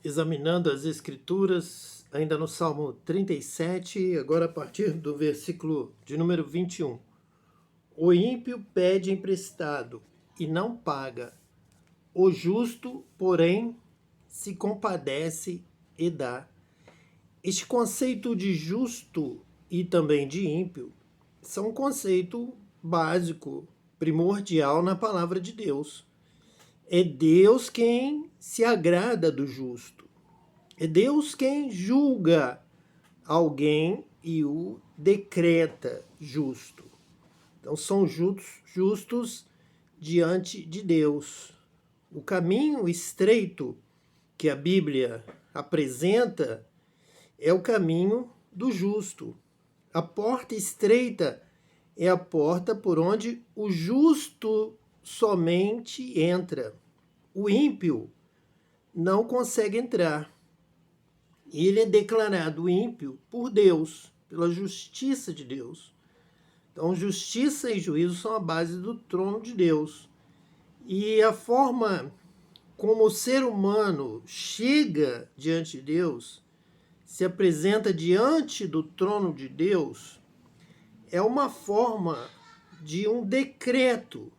examinando as Escrituras, ainda no Salmo 37, agora a partir do versículo de número 21. O ímpio pede emprestado e não paga. O justo, porém, se compadece e dá. Este conceito de justo e também de ímpio são um conceito básico, primordial na palavra de Deus. É Deus quem se agrada do justo. É Deus quem julga alguém e o decreta justo. Então são justos diante de Deus. O caminho estreito que a Bíblia apresenta é o caminho do justo. A porta estreita é a porta por onde o justo somente entra. O ímpio não consegue entrar. Ele é declarado ímpio por Deus, pela justiça de Deus. Então, justiça e juízo são a base do trono de Deus. E a forma como o ser humano chega diante de Deus, se apresenta diante do trono de Deus, é uma forma de um decreto,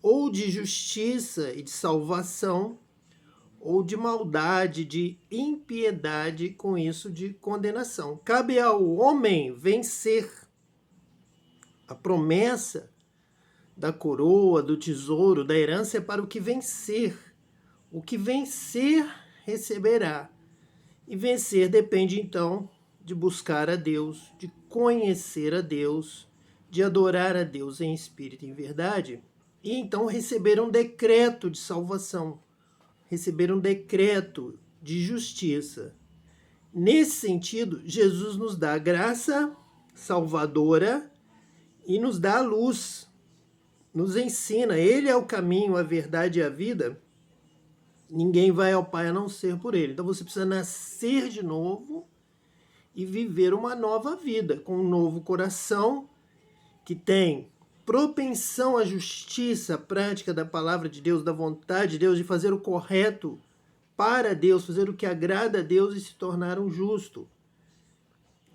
ou de justiça e de salvação, ou de maldade, de impiedade, com isso de condenação. Cabe ao homem vencer. A promessa da coroa, do tesouro, da herança é para o que vencer. O que vencer receberá. E vencer depende então de buscar a Deus, de conhecer a Deus, de adorar a Deus em espírito e em verdade, e então receber um decreto de salvação, receber um decreto de justiça. Nesse sentido, Jesus nos dá a graça salvadora e nos dá a luz, nos ensina. Ele é o caminho, a verdade e a vida. Ninguém vai ao Pai a não ser por ele. Então você precisa nascer de novo e viver uma nova vida, com um novo coração que tem propensão à justiça, à prática da palavra de Deus, da vontade de Deus, de fazer o correto para Deus, fazer o que agrada a Deus e se tornar um justo.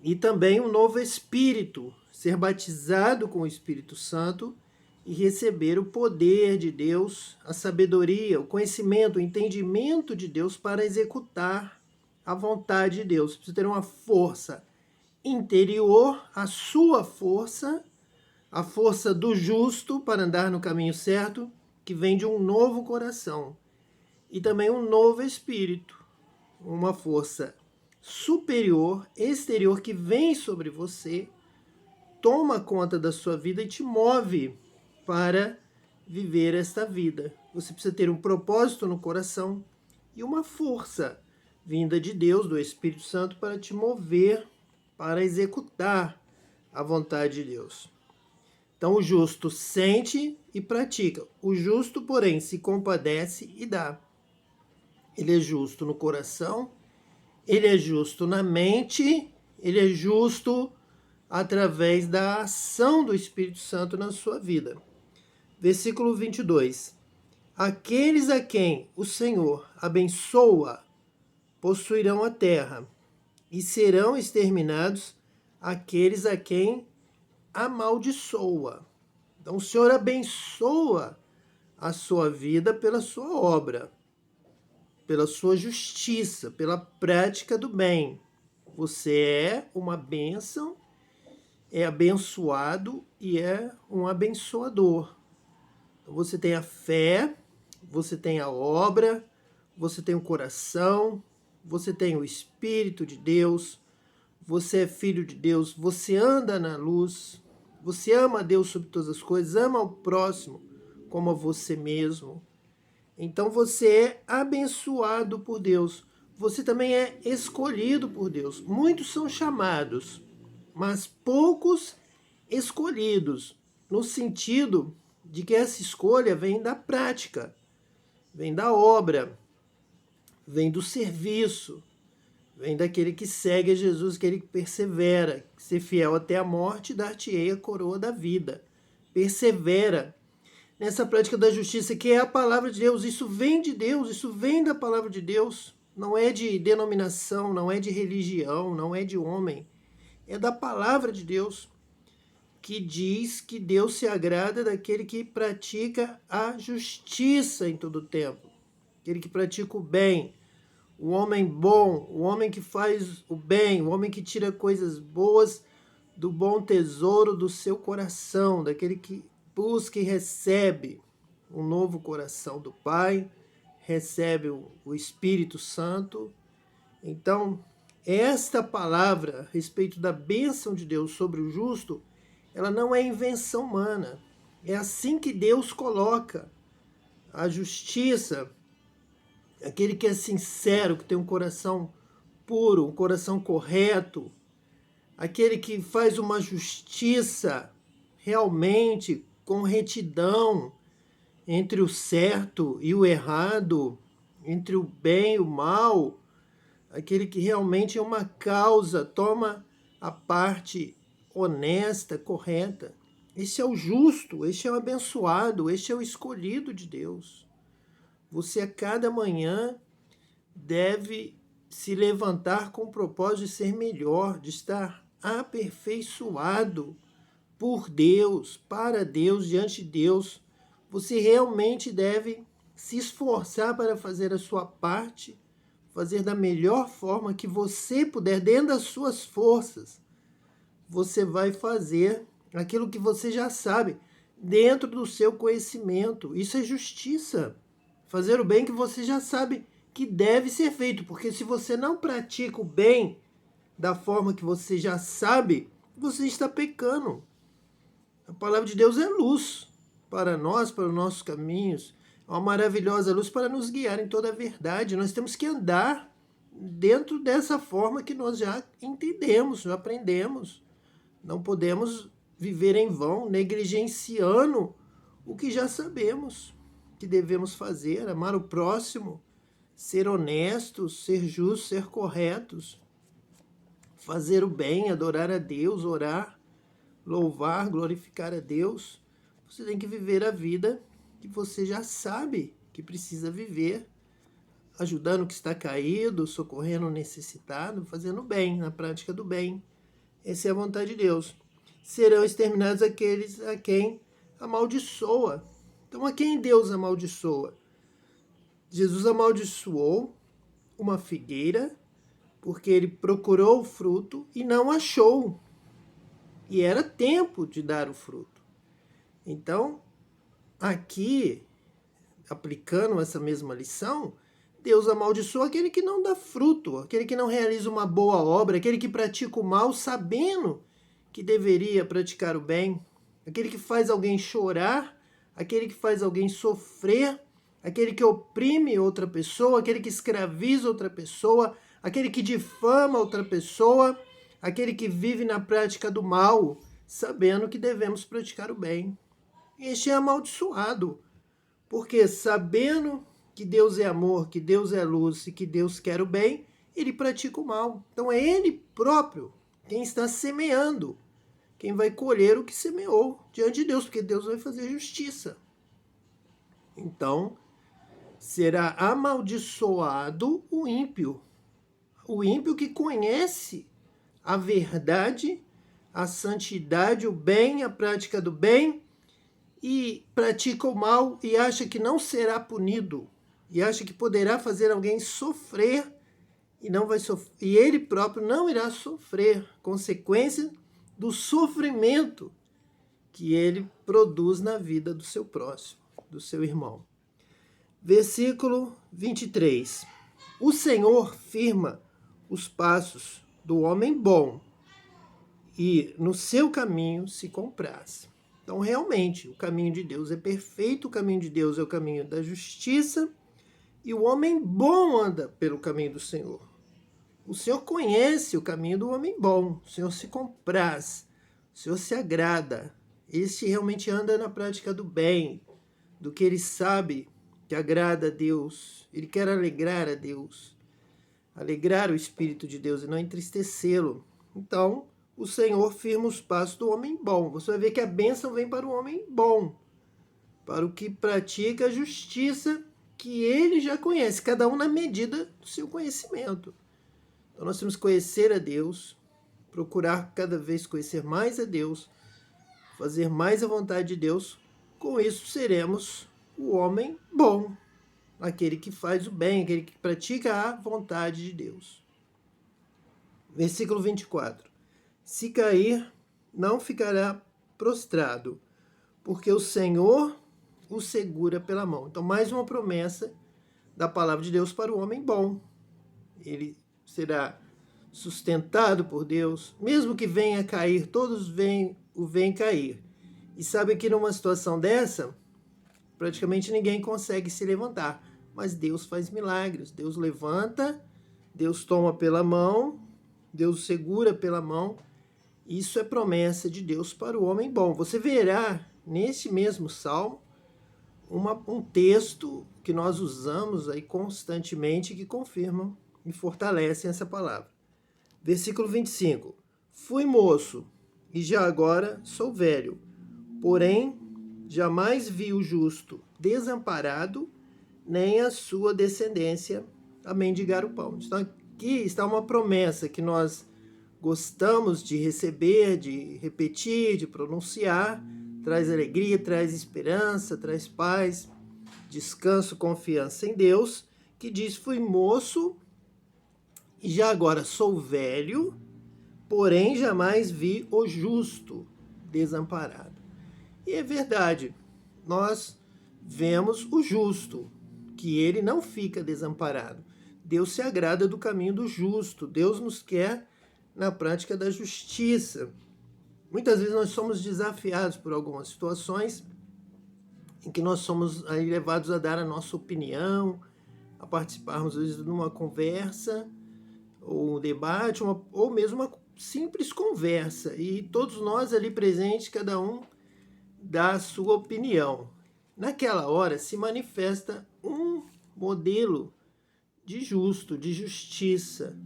E também um novo espírito, ser batizado com o Espírito Santo e receber o poder de Deus, a sabedoria, o conhecimento, o entendimento de Deus para executar a vontade de Deus. Precisa ter uma força interior, a sua força, a força do justo para andar no caminho certo, que vem de um novo coração. E também um novo espírito, uma força superior, exterior, que vem sobre você, toma conta da sua vida e te move para viver esta vida. Você precisa ter um propósito no coração e uma força vinda de Deus, do Espírito Santo, para te mover, para executar a vontade de Deus. Então o justo sente e pratica. O justo, porém, se compadece e dá. Ele é justo no coração, ele é justo na mente, ele é justo através da ação do Espírito Santo na sua vida. Versículo 22. Aqueles a quem o Senhor abençoa possuirão a terra, e serão exterminados aqueles a quem amaldiçoa. Então o Senhor abençoa a sua vida pela sua obra, pela sua justiça, pela prática do bem. Você é uma bênção, é abençoado e é um abençoador. Você tem a fé, você tem a obra, você tem o coração, você tem o Espírito de Deus, você é filho de Deus, você anda na luz, você ama a Deus sobre todas as coisas, ama o próximo como a você mesmo. Então você é abençoado por Deus. Você também é escolhido por Deus. Muitos são chamados, mas poucos escolhidos, no sentido de que essa escolha vem da prática, vem da obra, vem do serviço, vem daquele que segue a Jesus, aquele que persevera, que ser fiel até a morte, dar-te-ei a coroa da vida. Persevera nessa prática da justiça, que é a palavra de Deus. Isso vem de Deus, isso vem da palavra de Deus. não é de denominação, não é de religião, não é de homem. É da palavra de Deus, que diz que Deus se agrada daquele que pratica a justiça em todo o tempo, aquele que pratica o bem, o homem bom, o homem que faz o bem, o homem que tira coisas boas do bom tesouro do seu coração, daquele que busca e recebe um novo coração do Pai, recebe o Espírito Santo. Então, esta palavra a respeito da bênção de Deus sobre o justo, ela não é invenção humana. É assim que Deus coloca a justiça, aquele que é sincero, que tem um coração puro, um coração correto, aquele que faz uma justiça realmente com retidão entre o certo e o errado, entre o bem e o mal, aquele que realmente é uma causa, toma a parte honesta, correta. Este é o justo, este é o abençoado, este é o escolhido de Deus. Você a cada manhã deve se levantar com o propósito de ser melhor, de estar aperfeiçoado por Deus, para Deus, diante de Deus. Você realmente deve se esforçar para fazer a sua parte, fazer da melhor forma que você puder, dentro das suas forças. Você vai fazer aquilo que você já sabe, dentro do seu conhecimento. Isso é justiça. Fazer o bem que você já sabe que deve ser feito, porque se você não pratica o bem da forma que você já sabe, você está pecando. A palavra de Deus é luz para nós, para os nossos caminhos, é uma maravilhosa luz para nos guiar em toda a verdade. Nós temos que andar dentro dessa forma que nós já entendemos, já aprendemos. Não podemos viver em vão, negligenciando o que já sabemos que devemos fazer, amar o próximo, ser honestos, ser justos, ser corretos, fazer o bem, adorar a Deus, orar, louvar, glorificar a Deus. Você tem que viver a vida que você já sabe que precisa viver, ajudando o que está caído, socorrendo o necessitado, fazendo o bem, na prática do bem. Essa é a vontade de Deus. Serão exterminados aqueles a quem amaldiçoa. Então, a quem Deus amaldiçoa? Jesus amaldiçoou uma figueira porque ele procurou o fruto e não achou. E era tempo de dar o fruto. Então, aqui, aplicando essa mesma lição, Deus amaldiçoa aquele que não dá fruto, aquele que não realiza uma boa obra, aquele que pratica o mal sabendo que deveria praticar o bem, aquele que faz alguém chorar, aquele que faz alguém sofrer, aquele que oprime outra pessoa, aquele que escraviza outra pessoa, aquele que difama outra pessoa, aquele que vive na prática do mal, sabendo que devemos praticar o bem. Este é amaldiçoado, porque sabendo que Deus é amor, que Deus é luz e que Deus quer o bem, ele pratica o mal. Então é ele próprio quem está semeando, quem vai colher o que semeou diante de Deus, porque Deus vai fazer justiça. Então, será amaldiçoado o ímpio que conhece a verdade, a santidade, o bem, a prática do bem, e pratica o mal e acha que não será punido, e acha que poderá fazer alguém sofrer e não vai sofrer, e ele próprio não irá sofrer consequência do sofrimento que ele produz na vida do seu próximo, do seu irmão. Versículo 23. O Senhor firma os passos do homem bom e no seu caminho se compraz. Então, realmente, o caminho de Deus é perfeito, o caminho de Deus é o caminho da justiça, e o homem bom anda pelo caminho do Senhor. O Senhor conhece o caminho do homem bom, o Senhor se compraz, o Senhor se agrada. Este realmente anda na prática do bem, do que ele sabe que agrada a Deus. Ele quer alegrar a Deus, alegrar o Espírito de Deus e não entristecê-lo. Então, o Senhor firma os passos do homem bom. Você vai ver que a bênção vem para o homem bom, para o que pratica a justiça que ele já conhece, cada um na medida do seu conhecimento. Então nós temos que conhecer a Deus, procurar cada vez conhecer mais a Deus, fazer mais a vontade de Deus. Com isso seremos o homem bom, aquele que faz o bem, aquele que pratica a vontade de Deus. Versículo 24. Se cair, não ficará prostrado, porque o Senhor o segura pela mão. Então, mais uma promessa da palavra de Deus para o homem bom. Ele será sustentado por Deus, mesmo que venha cair, todos o veem cair. E sabe que numa situação dessa, praticamente ninguém consegue se levantar. Mas Deus faz milagres. Deus levanta, Deus toma pela mão, Deus segura pela mão. Isso é promessa de Deus para o homem bom. Você verá neste mesmo salmo um texto que nós usamos aí constantemente que confirmam e fortalecem essa palavra. Versículo 25. Fui moço e já agora sou velho, porém jamais vi o justo desamparado, nem a sua descendência a mendigar o pão. Então aqui está uma promessa que nós gostamos de receber, de repetir, de pronunciar. Traz alegria, traz esperança, traz paz, descanso, confiança em Deus, que diz: fui moço e já agora sou velho, porém jamais vi o justo desamparado. E é verdade, nós vemos o justo, que ele não fica desamparado. Deus se agrada do caminho do justo, Deus nos quer na prática da justiça. Muitas vezes nós somos desafiados por algumas situações em que nós somos aí levados a dar a nossa opinião, a participarmos às vezes de uma conversa, ou um debate, ou mesmo uma simples conversa. E todos nós ali presentes, cada um dá a sua opinião. Naquela hora se manifesta um modelo de justo, de justiça,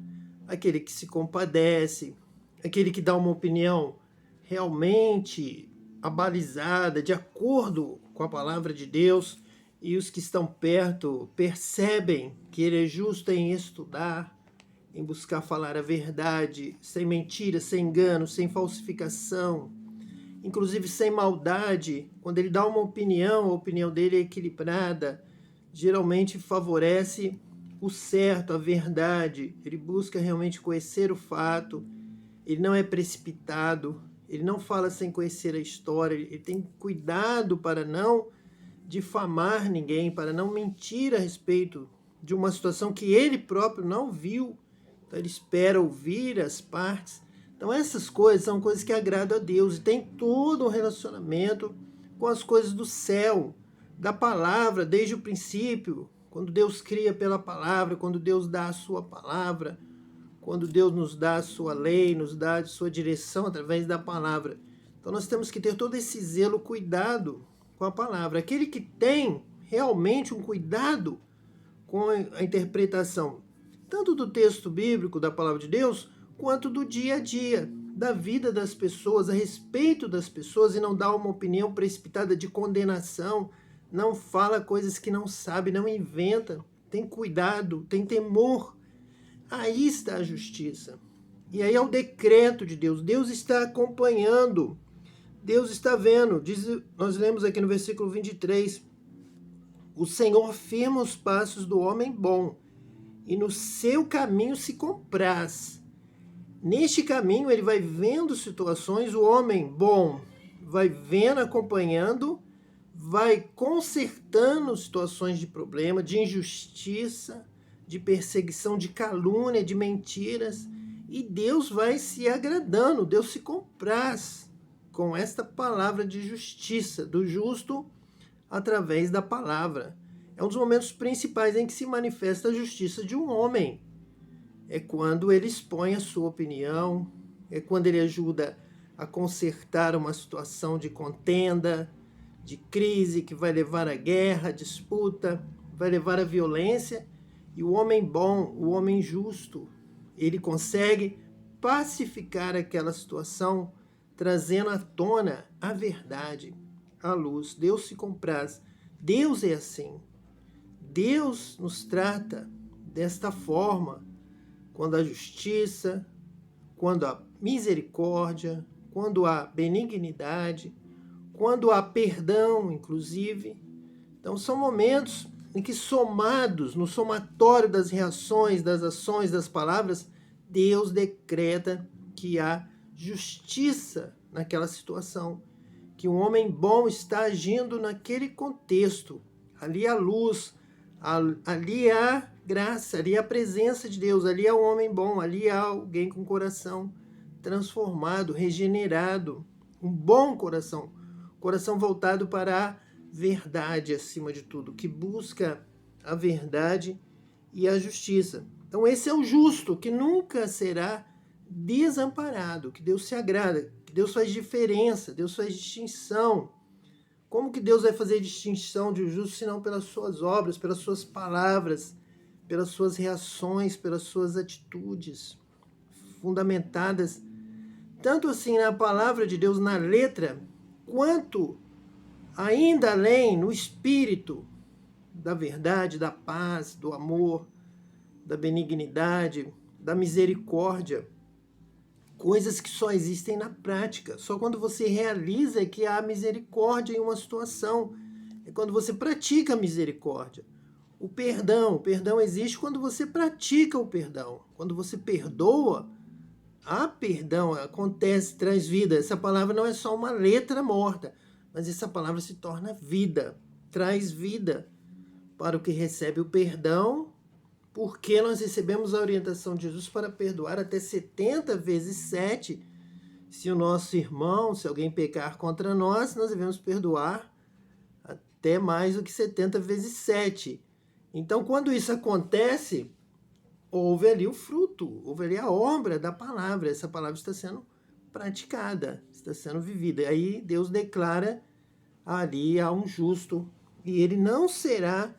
aquele que se compadece, aquele que dá uma opinião realmente abalizada, de acordo com a palavra de Deus, e os que estão perto percebem que ele é justo em estudar, em buscar falar a verdade, sem mentira, sem engano, sem falsificação, inclusive sem maldade. Quando ele dá uma opinião, a opinião dele é equilibrada, geralmente favorece o certo, a verdade. Ele busca realmente conhecer o fato, ele não é precipitado, ele não fala sem conhecer a história, ele tem cuidado para não difamar ninguém, para não mentir a respeito de uma situação que ele próprio não viu. Então ele espera ouvir as partes. Então essas coisas são coisas que agradam a Deus e tem todo um relacionamento com as coisas do céu, da palavra, desde o princípio, quando Deus cria pela palavra, quando Deus dá a sua palavra, quando Deus nos dá a sua lei, nos dá a sua direção através da palavra. Então nós temos que ter todo esse zelo, cuidado com a palavra. Aquele que tem realmente um cuidado com a interpretação, tanto do texto bíblico, da palavra de Deus, quanto do dia a dia, da vida das pessoas, a respeito das pessoas, e não dá uma opinião precipitada de condenação, não fala coisas que não sabe, não inventa, tem cuidado, tem temor. Aí está a justiça. E aí é o decreto de Deus. Deus está acompanhando. Deus está vendo. Nós lemos aqui no versículo 23. O Senhor firma os passos do homem bom, e no seu caminho se compraz. Neste caminho ele vai vendo situações, o homem bom vai vendo, acompanhando, vai consertando situações de problema, de injustiça, de perseguição, de calúnia, de mentiras, e Deus vai se agradando, Deus se compraz com esta palavra de justiça, do justo através da palavra. É um dos momentos principais em que se manifesta a justiça de um homem. É quando ele expõe a sua opinião, é quando ele ajuda a consertar uma situação de contenda, de crise que vai levar à guerra, à disputa, vai levar à violência. E o homem bom, o homem justo, ele consegue pacificar aquela situação, trazendo à tona a verdade, a luz. Deus se compraz. Deus é assim. Deus nos trata desta forma, quando a justiça, quando a misericórdia, quando há benignidade, quando há perdão, inclusive. Então, são momentos em que, somados no somatório das reações, das ações, das palavras, Deus decreta que há justiça naquela situação, que um homem bom está agindo naquele contexto. Ali há luz, ali há graça, ali há a presença de Deus, ali há um homem bom, ali há alguém com coração transformado, regenerado, um bom coração, coração voltado para a verdade acima de tudo, que busca a verdade e a justiça. Então esse é o justo, que nunca será desamparado, que Deus se agrada, que Deus faz diferença, Deus faz distinção. Como que Deus vai fazer distinção de um justo, senão pelas suas obras, pelas suas palavras, pelas suas reações, pelas suas atitudes fundamentadas tanto assim na palavra de Deus, na letra, quanto ainda além no espírito da verdade, da paz, do amor, da benignidade, da misericórdia. Coisas que só existem na prática. Só quando você realiza que há misericórdia em uma situação. É quando você pratica a misericórdia. O perdão existe quando você pratica o perdão. Quando você perdoa, há perdão, acontece, traz vida. Essa palavra não é só uma letra morta, mas essa palavra se torna vida, traz vida para o que recebe o perdão, porque nós recebemos a orientação de Jesus para perdoar até 70 vezes 7. Se o nosso irmão, se alguém pecar contra nós, nós devemos perdoar até mais do que 70 vezes 7. Então, quando isso acontece, houve ali o fruto, houve ali a obra da palavra. Essa palavra está sendo praticada, está sendo vivida. E aí Deus declara ali a um justo, e ele não será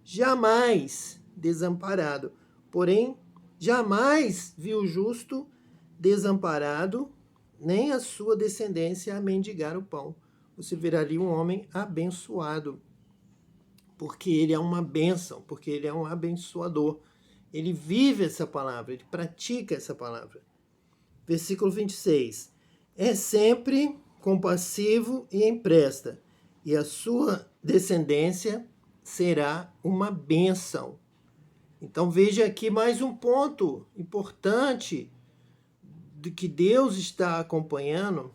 jamais desamparado. Porém, jamais viu o justo desamparado, nem a sua descendência a mendigar o pão. Você verá ali um homem abençoado, porque ele é uma bênção, porque ele é um abençoador. Ele vive essa palavra, ele pratica essa palavra. Versículo 26. É sempre compassivo e empresta, e a sua descendência será uma bênção. Então veja aqui mais um ponto importante do que Deus está acompanhando,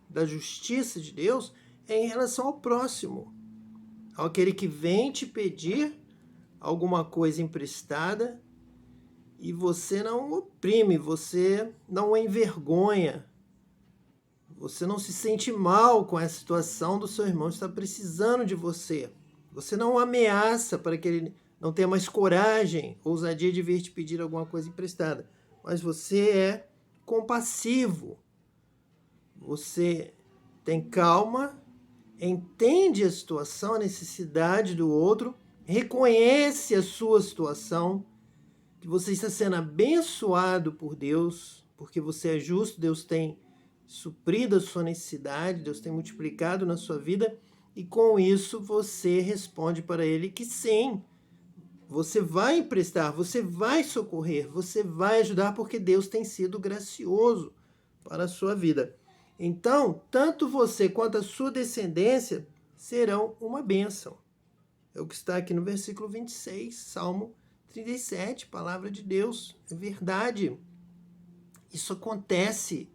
da justiça de Deus, é em relação ao próximo. Aquele que vem te pedir alguma coisa emprestada, e você não oprime, você não o envergonha, você não se sente mal com a situação do seu irmão estar precisando de você. Você não o ameaça para que ele não tenha mais coragem, ousadia de vir te pedir alguma coisa emprestada. Mas você é compassivo. Você tem calma, entende a situação, a necessidade do outro, reconhece a sua situação, que você está sendo abençoado por Deus, porque você é justo, Deus tem suprido a sua necessidade, Deus tem multiplicado na sua vida, e com isso você responde para ele que sim, você vai emprestar, você vai socorrer, você vai ajudar, porque Deus tem sido gracioso para a sua vida. Então, tanto você quanto a sua descendência serão uma bênção. É o que está aqui no versículo 26, Salmo 37, palavra de Deus, é verdade. Isso acontece.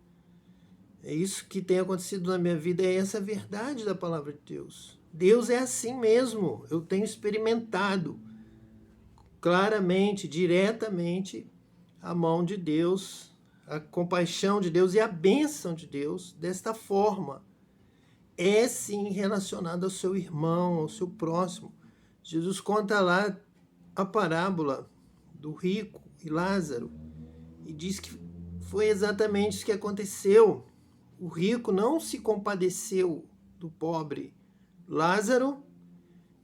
É isso que tem acontecido na minha vida, é essa verdade da palavra de Deus. Deus é assim mesmo. Eu tenho experimentado claramente, diretamente, a mão de Deus, a compaixão de Deus e a bênção de Deus desta forma. É sim relacionado ao seu irmão, ao seu próximo. Jesus conta lá a parábola do rico e Lázaro e diz que foi exatamente isso que aconteceu. O rico não se compadeceu do pobre Lázaro,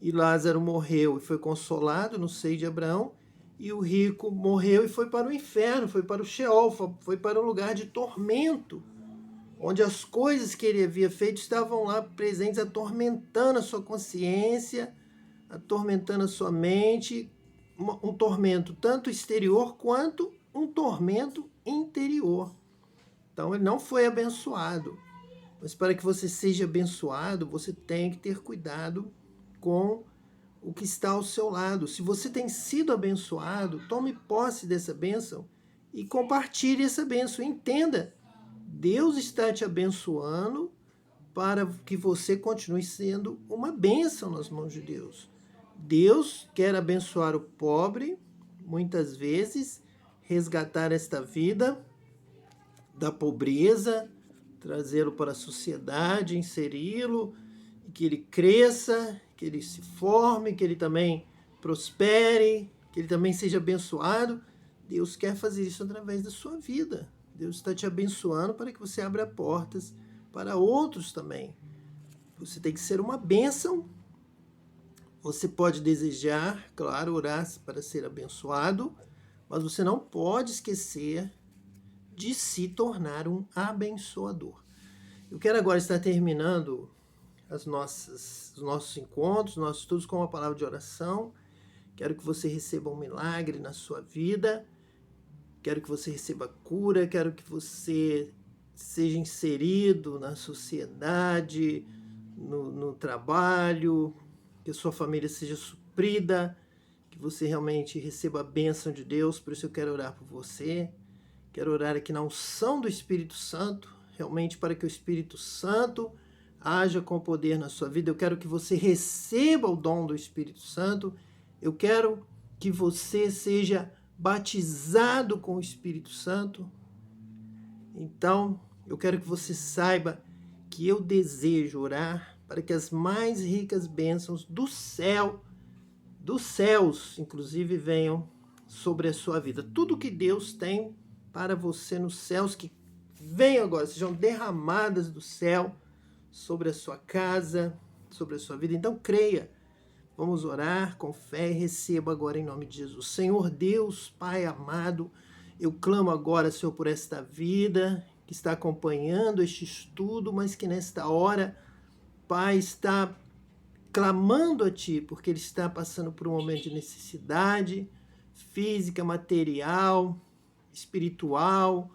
e Lázaro morreu e foi consolado no seio de Abraão, e o rico morreu e foi para o inferno, foi para o Sheol, foi para um lugar de tormento, onde as coisas que ele havia feito estavam lá presentes, atormentando a sua consciência, atormentando a sua mente, um tormento tanto exterior quanto um tormento interior. Então ele não foi abençoado. Mas para que você seja abençoado, você tem que ter cuidado com o que está ao seu lado. Se você tem sido abençoado, tome posse dessa bênção e compartilhe essa bênção. Entenda, Deus está te abençoando para que você continue sendo uma bênção nas mãos de Deus. Deus quer abençoar o pobre, muitas vezes, resgatar esta vida da pobreza, trazê-lo para a sociedade, inseri-lo, que ele cresça, que ele se forme, que ele também prospere, que ele também seja abençoado. Deus quer fazer isso através da sua vida. Deus está te abençoando para que você abra portas para outros também. Você tem que ser uma bênção. Você pode desejar, claro, orar para ser abençoado, mas você não pode esquecer de se tornar um abençoador. Eu quero agora estar terminando os nossos encontros, nossos estudos com uma palavra de oração. Quero que você receba um milagre na sua vida. Quero que você receba cura. Quero que você seja inserido na sociedade, no trabalho, que a sua família seja suprida, que você realmente receba a bênção de Deus. Por isso eu quero orar por você. Quero orar aqui na unção do Espírito Santo, realmente para que o Espírito Santo haja com poder na sua vida. Eu quero que você receba o dom do Espírito Santo. Eu quero que você seja batizado com o Espírito Santo. Então, eu quero que você saiba que eu desejo orar para que as mais ricas bênçãos do céu, dos céus, inclusive, venham sobre a sua vida. Tudo que Deus tem para você nos céus, que venham agora, sejam derramadas do céu sobre a sua casa, sobre a sua vida. Então creia, vamos orar com fé e receba agora em nome de Jesus. Senhor Deus, Pai amado, eu clamo agora, Senhor, por esta vida que está acompanhando este estudo, mas que nesta hora, Pai, está clamando a Ti, porque ele está passando por um momento de necessidade física, material, espiritual,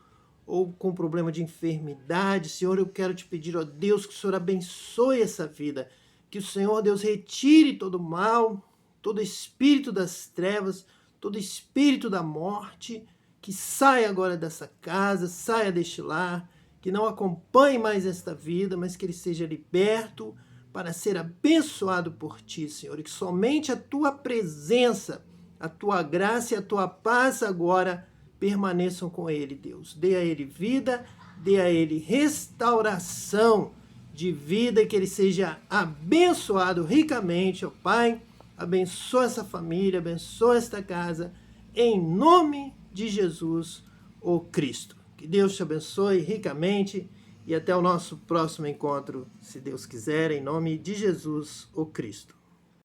ou com problema de enfermidade. Senhor, eu quero te pedir, ó Deus, que o Senhor abençoe essa vida, que o Senhor, Deus, retire todo mal, todo espírito das trevas, todo espírito da morte, que saia agora dessa casa, saia deste lar, que não acompanhe mais esta vida, mas que ele seja liberto para ser abençoado por Ti, Senhor, e que somente a Tua presença, a Tua graça e a Tua paz agora permaneçam com ele, Deus. Dê a ele vida, dê a ele restauração de vida, que ele seja abençoado ricamente, ó Pai. Abençoa essa família, abençoa esta casa, em nome de Jesus, o Cristo. Que Deus te abençoe ricamente e até o nosso próximo encontro, se Deus quiser, em nome de Jesus, o Cristo.